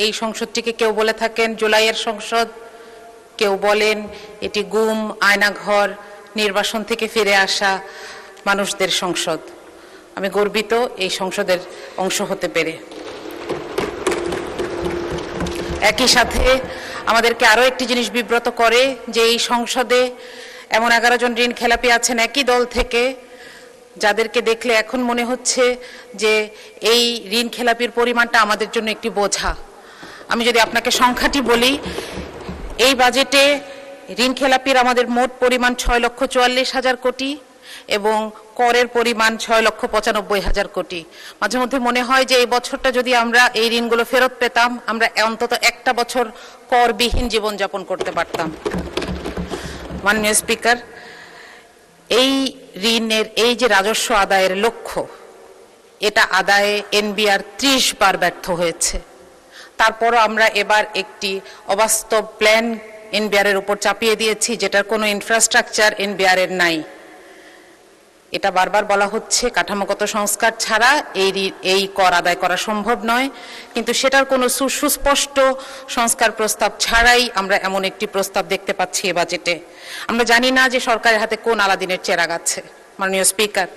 এই সংসদটিকে কেউ বলে থাকেন জুলাইয়ের সংসদ, কেউ বলেন এটি গুম, আয়নাঘর, নির্বাসন থেকে ফিরে আসা মানুষদের সংসদ। আমি গর্বিত এই সংসদের অংশ হতে পেরে। একই সাথে আমাদেরকে আরও একটি জিনিস বিব্রত করে যে এই সংসদে এমন 11 জন ঋণ খেলাপি আছেন একই দল থেকে, যাদেরকে দেখলে এখন মনে হচ্ছে যে এই ঋণ খেলাপির পরিমাণটা আমাদের জন্য একটি বোঝা। আমি যদি আপনাকে সংখ্যাটি বলি, এই বাজেটে ঋণ খেলাপির আমাদের মোট পরিমাণ 6,44,000 কোটি এবং করের পরিমাণ 6,95,000 কোটি। মাঝে মধ্যে মনে হয় যে এই বছরটা যদি আমরা এই ঋণগুলো ফেরত পেতাম, আমরা অন্তত একটা বছর করবিহীন জীবনযাপন করতে পারতাম। মাননীয় স্পিকার, এই ঋণের এই যে রাজস্ব আদায়ের লক্ষ্য, এটা আদায়ে এনবিআর 30 বার ব্যর্থ হয়েছে। তারপরও আমরা এবার একটি অবাস্তব প্ল্যান এনবিআর এর উপর চাপিয়ে দিয়েছি, যেটার কোনো ইনফ্রাস্ট্রাকচার এনবিআর এর নাই। এটা বারবার বলা হচ্ছে কাঠামোগত সংস্কার ছাড়া এই কর আদায় করা সম্ভব নয়, কিন্তু সেটার কোনো সুস্পষ্ট সংস্কার প্রস্তাব ছাড়াই আমরা এমন একটি প্রস্তাব দেখতে পাচ্ছি এ বাজেটে। আমরা জানি না যে সরকারের হাতে কোন আলাদিনের চেরাগ আছে। মাননীয় স্পিকার,